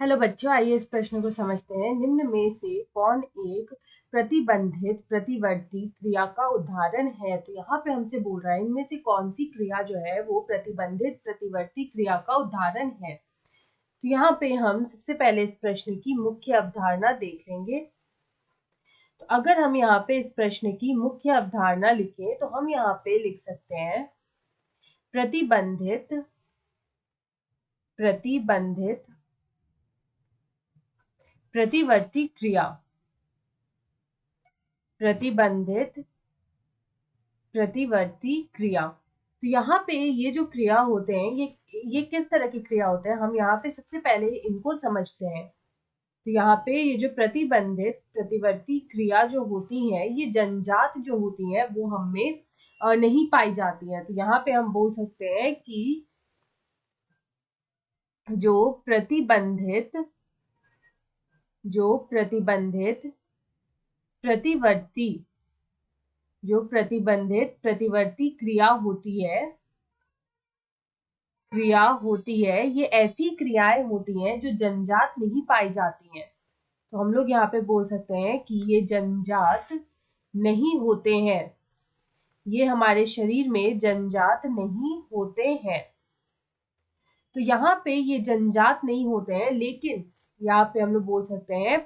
Hello बच्चों, आइए इस प्रश्न को समझते हैं। निम्न में से कौन एक प्रतिबंधित प्रतिवर्ती क्रिया का उदाहरण है? तो यहाँ पे हमसे बोल रहा है इनमें से कौन सी क्रिया जो है वो प्रतिबंधित प्रतिवर्ती क्रिया का उदाहरण है। तो यहाँ पे हम सबसे पहले इस प्रश्न की मुख्य अवधारणा देख लेंगे। तो अगर हम यहाँ पे इस प्रश्न की मुख्य अवधारणा लिखें तो हम यहाँ पे लिख सकते हैं प्रतिबंधित प्रतिबंधित प्रतिवर्ती क्रिया। प्रतिबंधित प्रतिवर्ती क्रिया। तो यहाँ पे ये जो क्रिया होते हैं ये किस तरह की क्रिया होते हैं, हम यहाँ पे सबसे पहले इनको समझते हैं। तो यहाँ पे ये जो प्रतिबंधित प्रतिवर्ती क्रिया जो होती है ये जन्मजात जो होती है वो हमें नहीं पाई जाती है। तो यहाँ पे हम बोल सकते हैं कि जो प्रतिबंधित प्रतिवर्ती जो प्रतिबंधित प्रतिवर्ती क्रिया होती है ये ऐसी क्रियाएं होती हैं जो जन्मजात नहीं पाई जाती हैं। तो हम लोग यहाँ पे बोल सकते हैं कि ये जन्मजात नहीं होते हैं, ये हमारे शरीर में जन्मजात नहीं होते हैं। तो यहाँ पे ये जन्मजात नहीं होते हैं, लेकिन यहाँ पे हम लोग बोल सकते हैं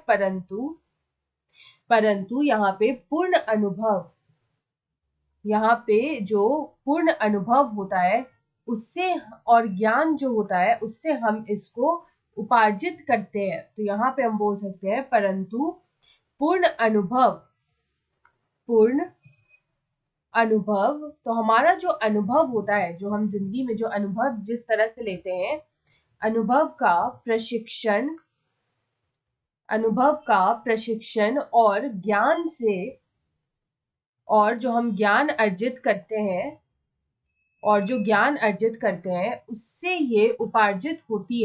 परंतु यहाँ पे पूर्ण अनुभव, यहाँ पे जो पूर्ण अनुभव होता है उससे और ज्ञान जो होता है उससे हम इसको उपार्जित करते हैं। तो यहाँ पे हम बोल सकते हैं परंतु पूर्ण अनुभव। तो हमारा जो अनुभव होता है, जो हम जिंदगी में जो अनुभव जिस तरह से लेते हैं, अनुभव का प्रशिक्षण और ज्ञान से, और जो हम ज्ञान अर्जित करते हैं उससे ये उपार्जित होती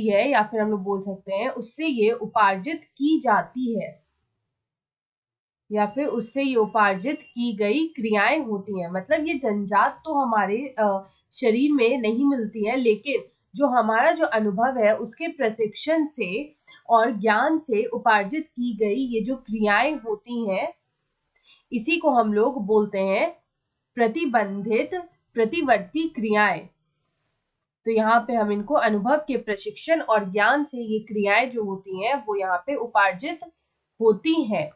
है या फिर हम लोग बोल सकते हैं उससे ये उपार्जित की जाती है या फिर उससे ये उपार्जित की गई क्रियाएं होती हैं। मतलब ये जन्मजात तो हमारे शरीर में नहीं मिलती है, लेकिन जो हमारा जो अनुभव है उसके प्रशिक्षण से और ज्ञान से उपार्जित की गई ये जो क्रियाएं होती हैं, इसी को हम लोग बोलते हैं प्रतिबंधित प्रतिवर्ती क्रियाएं। तो यहाँ पे हम इनको अनुभव के प्रशिक्षण और ज्ञान से ये क्रियाएं जो होती हैं वो यहाँ पे उपार्जित होती हैं।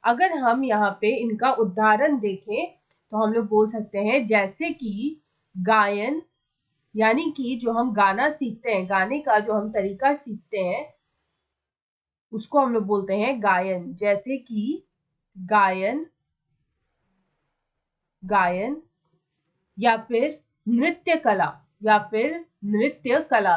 अगर हम यहाँ पे इनका उदाहरण देखें तो हम लोग बोल सकते हैं जैसे कि गायन, यानी कि जो हम गाना सीखते हैं, गाने का जो हम तरीका सीखते हैं उसको हम लोग बोलते हैं गायन। जैसे कि गायन या फिर नृत्य कला।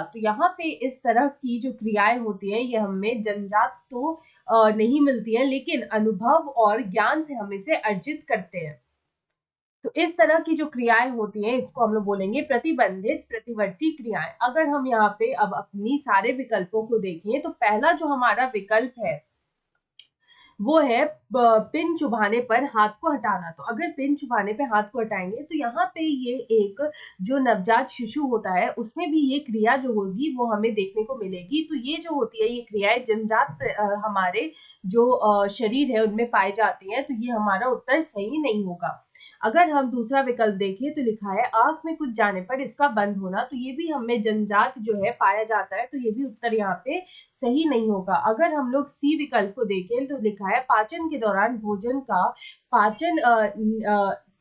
तो यहाँ पे इस तरह की जो क्रियाएं होती है ये हमें जन्मजात तो नहीं मिलती है, लेकिन अनुभव और ज्ञान से हम इसे अर्जित करते हैं। तो इस तरह की जो क्रियाएं होती हैं इसको हम लोग बोलेंगे प्रतिबंधित प्रतिवर्ती क्रियाएं। अगर हम यहाँ पे अब अपनी सारे विकल्पों को देखें तो पहला जो हमारा विकल्प है वो है पिन चुभाने पर हाथ को हटाना। तो अगर पिन चुभाने पे हाथ को हटाएंगे तो यहाँ पे ये एक जो नवजात शिशु होता है उसमें भी ये क्रिया जो होगी वो हमें देखने को मिलेगी। तो ये जो होती है ये क्रियाएं जन्मजात हमारे जो शरीर है उनमें पाई जाती हैं। तो ये हमारा उत्तर सही नहीं होगा। अगर हम दूसरा विकल्प देखें तो लिखा है आंख में कुछ जाने पर इसका बंद होना। तो ये भी हमें जन्मजात जो है पाया जाता है। तो ये भी उत्तर यहाँ पे सही नहीं होगा। अगर हम लोग सी विकल्प को देखें तो लिखा है पाचन के दौरान भोजन का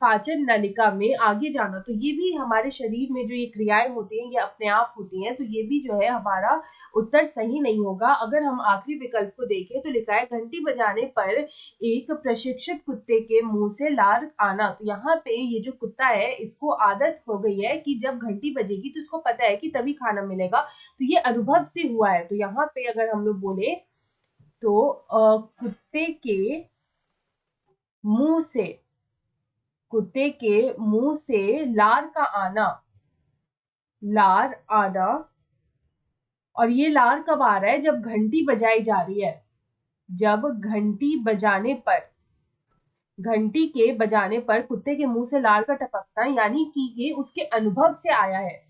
पाचन नलिका में आगे जाना। तो ये भी हमारे शरीर में जो ये क्रियाएं होती हैं ये अपने आप होती हैं। तो ये भी जो है हमारा उत्तर सही नहीं होगा। अगर हम आखिरी विकल्प को देखें तो लिखा है घंटी बजाने पर एक प्रशिक्षित कुत्ते के मुंह से लार आना। तो यहाँ पे ये जो कुत्ता है इसको आदत हो गई है कि जब घंटी बजेगी तो इसको पता है कि तभी खाना मिलेगा। तो ये अनुभव से हुआ है। तो यहाँ पे अगर हम लोग बोले तो कुत्ते के मुंह से लार आना। और ये लार कब आ रहा है? जब घंटी बजाई जा रही है। जब घंटी के बजाने पर कुत्ते के मुंह से लार का टपकना, यानी कि ये उसके अनुभव से आया है।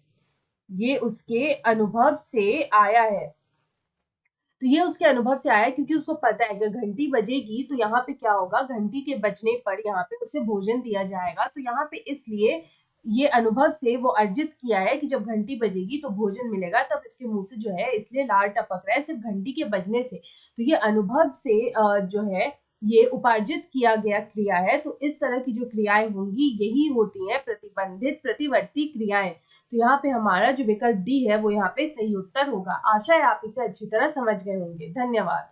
ये उसके अनुभव से आया है। तो ये उसके अनुभव से आया क्योंकि उसको पता है कि घंटी बजेगी तो यहाँ पे क्या होगा, घंटी के बजने पर यहाँ पे उसे भोजन दिया जाएगा। तो यहाँ पे इसलिए ये अनुभव से वो अर्जित किया है कि जब घंटी बजेगी तो भोजन मिलेगा, तब इसके मुंह से जो है इसलिए लार टपक रहा है सिर्फ घंटी के बजने से। तो ये अनुभव से जो है ये उपार्जित किया गया क्रिया है। तो इस तरह की जो क्रियाएं होंगी यही होती हैं प्रतिबंधित प्रतिवर्ती क्रियाएं। तो यहाँ पे हमारा जो विकल्प डी है वो यहाँ पे सही उत्तर होगा। आशा है आप इसे अच्छी तरह समझ गए होंगे। धन्यवाद।